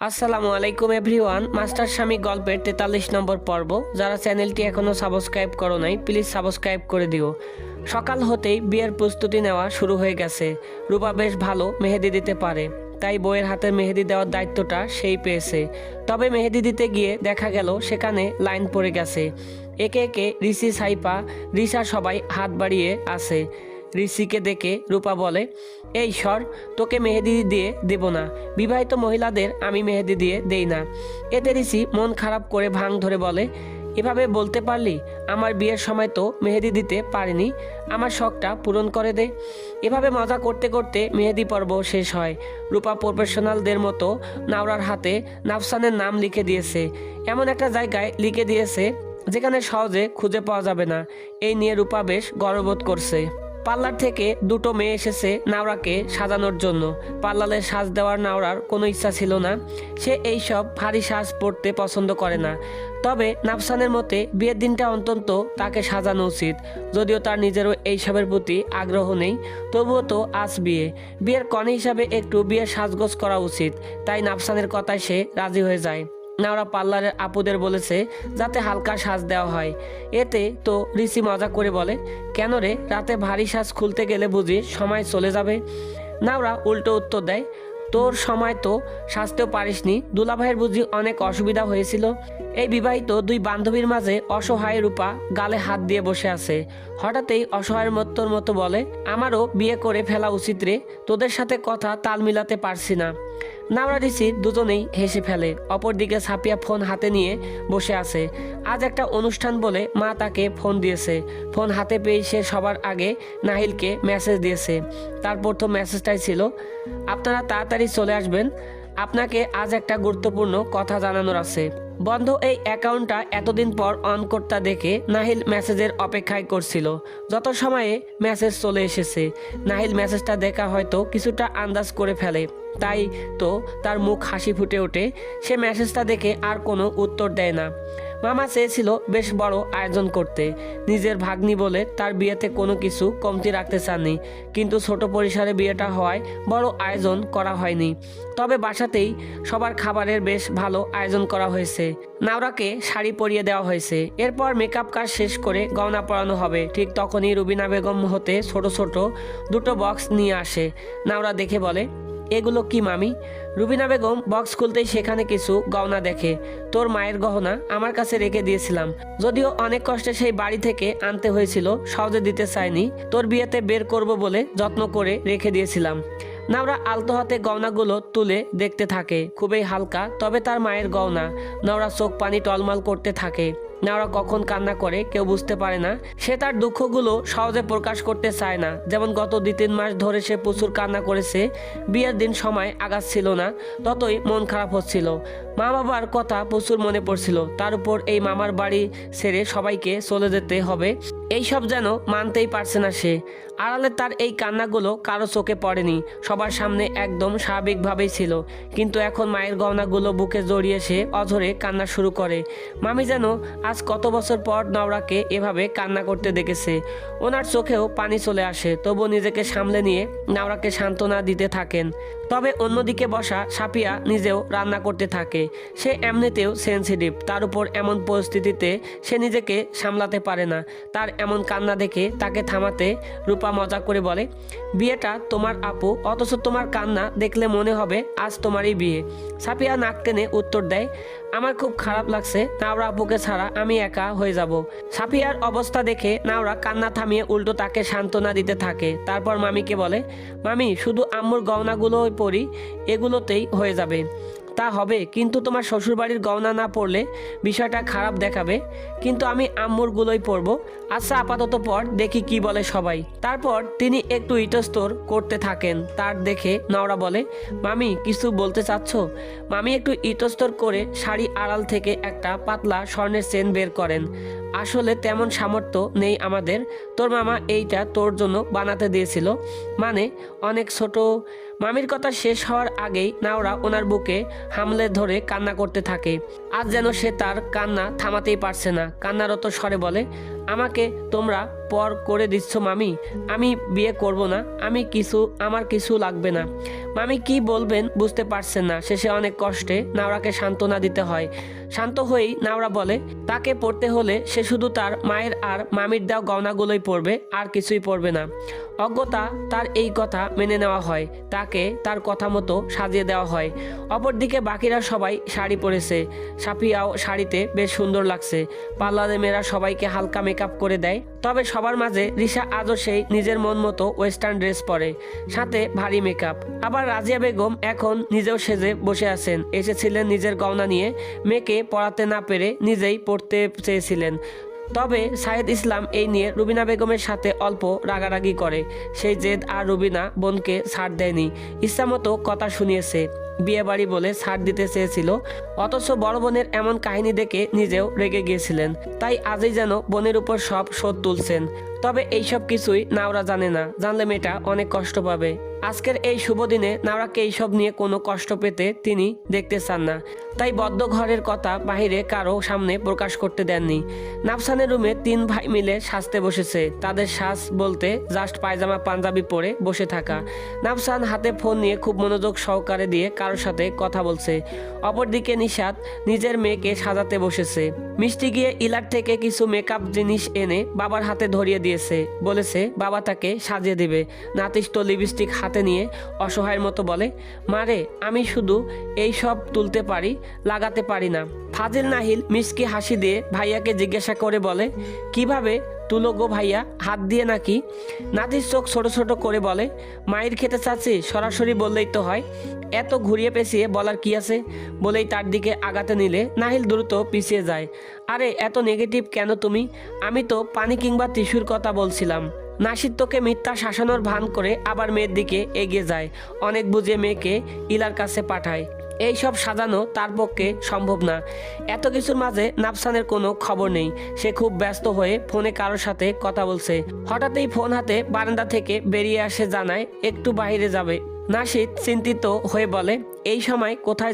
আসসালামু আলাইকুম everyone. Master স্বামী গল্পের 43 নম্বর পর্ব। যারা চ্যানেলটি এখনও সাবস্ক্রাইব করো নাই প্লিজ সাবস্ক্রাইব করে দিও। সকাল হতেই বিয়ের প্রস্তুতি নেওয়া শুরু হয়ে গেছে। রূপা বেশ ভালো মেহেদি দিতে পারে, তাই বউয়ের হাতে মেহেদি দেওয়ার দায়িত্বটা সেই পেয়েছে। তবে মেহেদি দিতে গিয়ে দেখা গেল সেখানে লাইন পড়ে গেছে। একে একে ঋষি, সাইপা, রিসা সবাই হাত বাড়িয়ে আছে। ঋষিকে দেখে রূপা বলে, এই সর, তোকে মেহেদি দিয়ে দেব না। বিবাহিত মহিলাদের আমি মেহেদি দিয়ে দেই না। এতে ঋষি মন খারাপ করে ভাং ধরে বলে, এভাবে বলতে পারলি? আমার বিয়ের সময় তো মেহেদি দিতে পারিনি, আমার শখটা পূরণ করে দে। এভাবে মজা করতে করতে মেহেদি পর্ব শেষ হয়। রূপা প্রফেশনালদের মতো নাওরার হাতে নাফসানের নাম লিখে দিয়েছে। এমন একটা জায়গায় লিখে দিয়েছে যেখানে সহজে খুঁজে পাওয়া যাবে না। এই নিয়ে রূপা বেশ গর্ববোধ করছে। পার্লার থেকে দুটো মেয়ে এসেছে নাওরাকে সাজানোর জন্য। পার্লারে সাজ দেওয়ার নাওরার কোনো ইচ্ছা ছিল না। সে এইসব ভারী সাজ পরতে পছন্দ করে না। তবে নাফসানের মতে বিয়ের দিনটা অন্তত তাকে সাজানো উচিত। যদিও তার নিজেরও এইসবের প্রতি আগ্রহ নেই, তবুও তো আজ বিয়ের কনে হিসাবে একটু বিয়ের সাজগোজ করা উচিত। তাই নাফসানের কথায় সে রাজি হয়ে যায়। নাওরা পার্লারের আপুদের বলেছে যাতে হালকা সাজ দেওয়া হয়। এতে তো ঋষি মজা করে বলে, কেন রে, রাতে ভারী সাজ খুলতে গেলে বুঝি সময় চলে যাবে? নাওরা উল্টো উত্তর দেয়, তোর সময় তো সাজতেও পারিসনি, দুলাভাইয়ের বুঝি অনেক অসুবিধা হয়েছিল। এই বিবাহিত দুই বান্ধবীর মাঝে অসহায় রূপা গালে হাত দিয়ে বসে আছে। হঠাৎই অসহায়ের মতো বলে, আমারও বিয়ে করে ফেলা উচিত রে, তোদের সাথে কথা তাল মিলাতে পারছি না। নাওরা ঋষি দুজনেই হেসে ফেলে। অপরদিকে সাপিয়া ফোন হাতে নিয়ে বসে আছে। আজ একটা অনুষ্ঠান বলে মা তাকে ফোন দিয়েছে। ফোন হাতে পেয়ে সে সবার আগে নাহিলকে মেসেজ দিয়েছে। তার প্রথম মেসেজটাই ছিল, আপনারা তাড়াতাড়ি চলে আসবেন, আপনাকে আজ একটা গুরুত্বপূর্ণ কথা জানানোর আছে। বন্ধ এই অ্যাকাউন্টটা এতদিন পর অন করতে দেখে নাহিল মেসেজের অপেক্ষায় করছিল। যত সময়ে মেসেজ চলে এসেছে, নাহিল মেসেজটা দেখা হয়তো কিছুটা আন্দাজ করে ফেলে। তাই তো তার মুখ হাসি ফুটে ওঠে। সে মেসেজটা দেখে আর কোনো উত্তর দেয় না। মামা চেয়েছিল বেশ বড় আয়োজন করতে। নিজের ভাগ্নি বলে তার বিয়েতে কোনো কিছু কমতি রাখতে চাননি, কিন্তু ছোট পরিসরে বিয়েটা হওয়ায় বড় আয়োজন করা হয়নি। তবে বাসাতেই সবার খাবারের বেশ ভালো আয়োজন করা হয়েছে। নাওরাকে শাড়ি পরিয়ে দেওয়া হয়েছে। এরপর মেকআপ কাজ শেষ করে গয়না পরানো হবে। ঠিক তখনই রুবিনা বেগম হতে ছোট ছোট দুটো বক্স নিয়ে আসে। নাওরা দেখে বলে, এগুলো কি মামি? রুবিনা বেগম বক্স খুলতেই সেখানে কিছু গহনা দেখে। তোর মায়ের গহনা আমার কাছে রেখে দিয়েছিলাম, যদিও অনেক কষ্টে সেই বাড়ি থেকে আনতে হয়েছিল, সহজে দিতে চাইনি, তোর বিয়েতে বের করব বলে যত্ন করে রেখে দিয়েছিলাম। নাওরা আলতো হাতে গহনাগুলো তুলে দেখতে থাকে। খুবই হালকা, তবে তার মায়ের গহনা। নাওরা চোখ পানি টলমল করতে থাকে। নাওরা কখন কান্না করে কেউ বুঝতে পারে না। সে তার দুঃখগুলো সহজে প্রকাশ করতে চায় না। যেমন গত 2-3 মাস ধরে সে প্রচুর কান্না করেছে। বিয়ের দিন সময় আগাচ্ছিল না, ততই মন খারাপ হচ্ছিল। মা বাবার কথা প্রচুর মনে পড়ছিল। তার উপর এই মামার বাড়ি ছেড়ে সবাইকে চলে যেতে হবে, এইসব যেন মানতেই পারছে না সে। আড়ালে তার এই কান্নাগুলো কারো চোখে পড়েনি, সবার সামনে একদম স্বাভাবিকভাবেই ছিল। কিন্তু এখন মায়ের গহনাগুলো বুকে জড়িয়ে সে অঝরে কান্না শুরু করে। মামি যেন আজ কত বছর পর নাওরাকে এভাবে কান্না করতে দেখেছে। ওনার চোখেও পানি চলে আসে, তবু নিজেকে সামলে নিয়ে নাওরাকে সান্ত্বনা দিতে থাকেন। তবে অন্যদিকে বসা সাপিয়া নিজেও রান্না করতে থাকে। সে এমনিতেও সেনসিটিভ, তার উপর এমন পরিস্থিতিতে সে নিজেকে সামলাতে পারে না। তার এমন কান্না দেখে তাকে থামাতে রূপা মজা করে বলে, বিয়েটা তোমার আপু, অথচ তোমার কান্না দেখলে মনে হবে আজ তোমারই বিয়ে। সাপিয়া নাক টেনে উত্তর দেয়, আমার খুব খারাপ লাগছে, নাওরা আপুকে ছাড়া আমি একা হয়ে যাব। সাফিয়ার অবস্থা দেখে নাওরা কান্না থামিয়ে উল্টো তাকে সান্ত্বনা দিতে থাকে। তারপর মামিকে বলে, মামি শুধু আম্মুর গহনাগুলোই পরি, এগুলোতেই হয়ে যাবে। তা হবে, কিন্তু তোমার শ্বশুরবাড়ির গহনা না পরলে বিষয়টা খারাপ দেখাবে। কিন্তু আমি আম্মুরগুলোই পরবো। আচ্ছা আপাতত পর, দেখি কি বলে সবাই। তারপর তিনি একটু ইতস্তর করতে থাকেন। তার দেখে নাওরা বলে, মামি কিছু বলতে চাচ্ছ? মামি একটু ইতস্তর করে শাড়ি আড়াল থেকে একটা পাতলা স্বর্ণের চেন বের করেন। আসলে তেমন সামর্থ্য নেই আমাদের, তোর মামা এইটা তোর জন্য বানাতে দিয়েছিল, মানে অনেক ছোট। মামির কথা শেষ হওয়ার আগেই নাওরা ওনার বুকে হামলে ধরে কান্না করতে থাকে। আজ যেন সে তার কান্না থামাতেই পারছে না। কান্নারত স্বরে বলে, আমাকে তোমরা পর করে দিচ্ছ মামি, আমি বিয়ে করব না, আমার কিছু লাগবে না। মামি কি বলবেন বুঝতে পারছেন না। শেষে অনেক কষ্টে নাওরাকে সান্ত্বনা দিতে হয়। শান্ত হয়েই নাওরা বলে তাকে পড়তে হলে সে শুধু তার মায়ের আর মামির দেওয়া গয়নাগুলোই পরবে, আর কিছুই পরবে না। অজ্ঞতা তার এই কথা মেনে নেওয়া হয়, তাকে তার কথা মতো সাজিয়ে দেওয়া হয়। অপরদিকে বাকিরা সবাই শাড়ি পরেছে, সাফিয়াও শাড়িতে বেশ সুন্দর লাগছে। পার্লারে মেয়েরা সবাইকে হালকা মেকআপ করে দেয়, তবে সবার মাঝে রিশা আজও সেই নিজের মন মতো ওয়েস্টার্ন ড্রেস পরে, সাথে ভারী মেকআপ। আবার রাজিয়া বেগম এখন নিজেও সেজে বসে আছেন। এসেছিলেন নিজের গয়না নিয়ে, মেয়েকে পড়াতে না পেরে নিজেই পড়তে চেয়েছিলেন। তবে সাইদ ইসলাম এই নিয়ে রুবিনা বেগমের সাথে অল্প রাগারাগি করে। সেই জেদ আর রুবিনা বোনকে ছাড় দেয়নি, ইচ্ছামতো কথা শুনিয়েছে। বিয়ে বাড়ি বলে ছাড় দিতে চেয়েছিল, অথচ বড় বোনের এমন কাহিনী দেখে নিজেও রেগে গিয়েছিলেন। তাই আজই যেন বোনের উপর সব শোধ তুলছেন। তবে এইসব কিছুই নাওরা জানে না, জানলে মেয়েটা অনেক কষ্ট পাবে। আজকের এই শুভ দিনে নাওরাকে এইসব নিয়ে কোনো কষ্ট পেতে তিনি দেখতে চান না, তাই বদ্ধ ঘরের কথা বাহিরে কারো সামনে প্রকাশ করতে দেননি। নাফসানের রুমে 3 ভাই মিলে সাজতে বসেছে। তাদের সাজ বলতে জাস্ট পায়জামা পাঞ্জাবি পরে বসে থাকা। নাফসান হাতে ফোন নিয়ে খুব মনোযোগ সহকারে দিয়ে কারোর সাথে কথা বলছে। অপরদিকে নিশাত নিজের মেয়েকে সাজাতে বসেছে। মিষ্টি গিয়ে ইলার থেকে কিছু মেকআপ জিনিস এনে বাবার হাতে ধরিয়ে দিয়েছে, বলেছে বাবা তাকে সাজিয়ে দিবে। নাতিশ তো লিপস্টিক হাতে নিয়ে অসহায়ের মতো বলে, মারে আমি শুধু এই সব তুলতে পারি, লাগাতে পারি না। ফাজিল নাহিল মিষ্টি হাসি দিয়ে ভাইয়াকে জিজ্ঞাসা করে বলে, কিভাবে তুলো গো ভাইয়া, হাত দিয়ে নাকি? নাতির চোখ ছোট ছোট করে বলে, মায়ের খেতে চাচ্ছি, সরাসরি বললেই তো হয়, এত ঘুরিয়ে পেঁচিয়ে বলার কি আছে? বলেই তার দিকে আগাতে নিলে নাহিল দ্রুত পিছিয়ে যায়। আরে এত নেগেটিভ কেন তুমি? আমি তো পানি কিংবা টিস্যুর কথা বলছিলাম। নাসির তোকে মিথ্যা শাসানোর ভান করে আবার মেয়ের দিকে এগিয়ে যায়। অনেক বুঝিয়ে মেয়েকে ইলার কাছে পাঠায়। এই সব সাজানো তার পক্ষে সম্ভব না। এত কিছুর মাঝে নাফসানের কোনো খবর নেই। সে খুব ব্যস্ত হয়ে ফোনে কারোর সাথে কথা বলছে। হঠাৎই ফোন হাতে বারান্দা থেকে বেরিয়ে আসে, জানায় একটু বাইরে যাবে। নাসির চিন্তিত হয়ে বলে, এই সময় কোথায়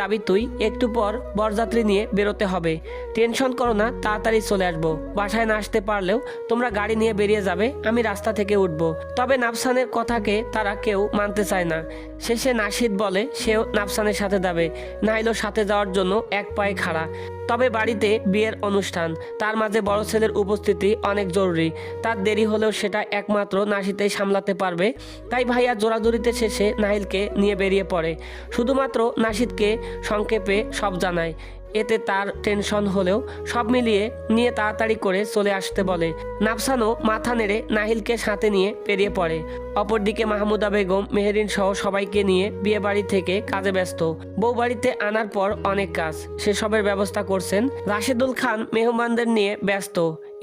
যাবি তুই? একটু পর বরযাত্রী নিয়ে বেরোতে হবে। টেনশন করো না, তাড়াতাড়ি চলে আসবো। বাসায় না আসতে পারলেও তোমরা গাড়ি নিয়ে বেরিয়ে যাবে, আমি রাস্তা থেকে উঠবো। তবে নাফসানের কথাকে তারা কেউ মানতে চায় না। শেষে নাসিদ বলে সেও নাফসানের সাথে যাবে। নাইলো সাথে যাওয়ার জন্য এক পায়ে খাড়া। তবে বাড়িতে বিয়ের অনুষ্ঠান, তার মাঝে বড় ছেলের উপস্থিতি অনেক জরুরি। তার দেরি হলেও সেটা একমাত্র নাসিতেই সামলাতে পারবে। তাই ভাইয়া জোরাজুরিতে শেষে নাহিলকে নিয়ে বেরিয়ে পড়ে। শুধুমাত্র নাসিদকে সংক্ষেপে সব জানায়। এতে তার টেনশন হলেও সব মিলিয়ে নিয়ে তাড়াতাড়ি করে চলে আসতে বলে। নাফসানও মাথা নেড়ে নাহিলকে সাথে নিয়ে বেরিয়ে পড়ে। অপরদিকে মাহমুদা বেগম মেহেরিন সহ সবাইকে নিয়ে বিয়ে বাড়ি থেকে কাজে ব্যস্ত। বউ বাড়িতে আনার পর অনেক কাজ, সেসবের ব্যবস্থা করছেন। রাশেদুল খান মেহমানদের নিয়ে ব্যস্ত।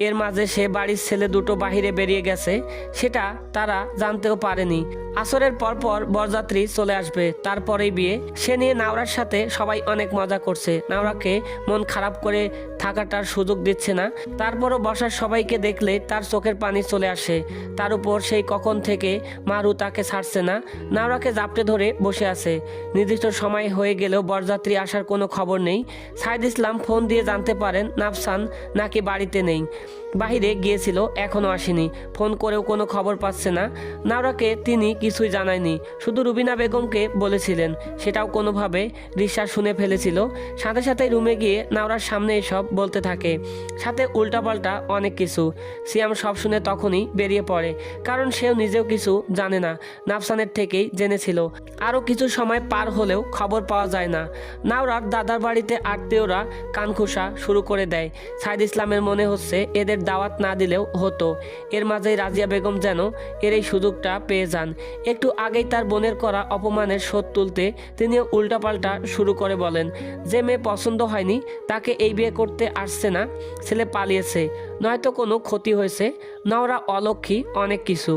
এর মাঝে সে বাড়ির ছেলে দুটো বাহিরে বেরিয়ে গেছে, সেটা তারা জানতেও পারেনি। আসরের পর বরযাত্রী চলে আসবে, তারপরেই বিয়ে। সে নিয়ে নাওরার সাথে সবাই অনেক মজা করছে। নাওরাকে মন খারাপ করে থাকাটার সুযোগ দিচ্ছে না। তারপরও বসার সবাইকে দেখলে তার চোখের পানি চলে আসে। তার উপর সেই কখন থেকে মারু তাকে ছাড়ছে না। নাওরাকে জাপটে ধরে বসে আছে। নির্দিষ্ট সময় হয়ে গেলেও বরযাত্রী আসার কোনো খবর নেই। সাইদ ইসলাম ফোন দিয়ে জানতে পারেন নাফসান নাকি বাড়িতে নেই, বাহিরে গিয়েছিল, এখনো আসেনি। ফোন করেও কোনো খবর পাচ্ছে না। নাওরাকে তিনি কিছুই জানায়নি, শুধু রুবিনা বেগমকে বলেছিলেন। সেটাও কোনোভাবে রিশা শুনে ফেলেছিল। সাথে সাথে রুমে গিয়ে নাওরার সামনে এসব বলতে থাকে, সাথে উল্টাপাল্টা অনেক কিছু। সিয়াম সব শুনে তখনই বেরিয়ে পড়ে, কারণ সেও নিজেও কিছু জানে না, নাফসানের থেকেই জেনেছিল। আরও কিছু সময় পার হলেও খবর পাওয়া যায় না। নাওরার দাদার বাড়িতে আত্মীয়রা কানখোসা শুরু করে দেয়। সাইদ ইসলামের মনে হচ্ছে এদের দাওয়াত না দিলেও হতো। এর মাঝেই রাজিয়া বেগম যেন এর এই সুযোগটা পেয়ে যান। একটু আগেই তার বোনের করা অপমানের শোধ তুলতে তিনিও উল্টাপাল্টা শুরু করে বলেন, যে মেয়ে পছন্দ হয়নি তাকে এই বিয়ে করতে আসছে না, ছেলে পালিয়েছে, নয়তো কোনো ক্ষতি হয়েছে। নাওরা অলক্ষী, অনেক কিছু।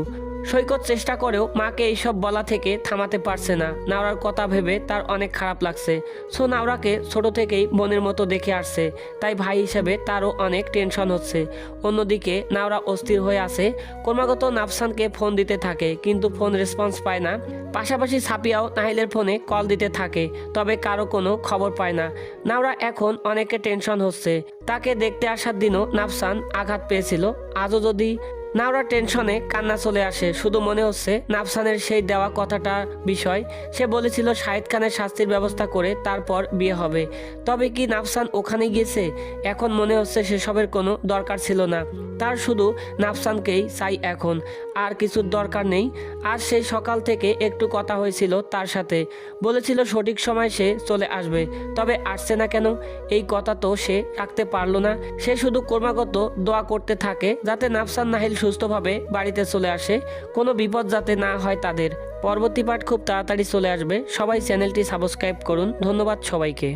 সৈকত চেষ্টা করেও মাকে এইসব বলা থেকে থামাতে পারছে না। নাওরার কথা ভেবে তার অনেক খারাপ লাগছে। সো নাওরাকে ছোট থেকেই বোনের মতো দেখে আসছে, তাই ভাই হিসেবে তারও অনেক টেনশন হচ্ছে। অন্যদিকে নাওরা অস্থির হয়ে আছে। ক্রমাগত নাফসানকে ফোন দিতে থাকে, কিন্তু ফোন রেসপন্স পায় না। পাশাপাশি সাপিয়াও নাহিলের ফোনে কল দিতে থাকে, তবে কারো কোনো খবর পায় না। নাওরা এখন অনেকে টেনশন হচ্ছে। তাকে দেখতে আসার দিনও নাফসান আঘাত পেয়েছিল। আজও যদি নাওরা টেনশনে কান্না চলে আসে। শুধু মনে হচ্ছে নাফসানের সেই দেওয়া কথাটা বিষয়। সে বলেছিল শাহিদ খানের শাস্তির ব্যবস্থা করে তারপর বিয়ে হবে। তবে কি নাফসান ওখানে গিয়েছে? এখন মনে হচ্ছে সেসবের কোনো দরকার ছিল না। তার শুধু নাফসানকেই চাই এখন, আর কিছুর দরকার নেই। আর সেই সকাল থেকে একটু কথা হয়েছিল তার সাথে, বলেছিল সঠিক সময় সে চলে আসবে। তবে আসছে না কেন? এই কথা তো সে রাখতে পারলো না। সে শুধু ক্রমাগত দোয়া করতে থাকে যাতে নাফসান নাহিল সুস্থভাবে বাড়িতে চলে আসে, কোনো বিপদ যাতে না হয় তাদের। পরবর্তী পার্ট খুব তাড়াতাড়ি চলে আসবে। সবাই চ্যানেলটি সাবস্ক্রাইব করুন। ধন্যবাদ সবাইকে।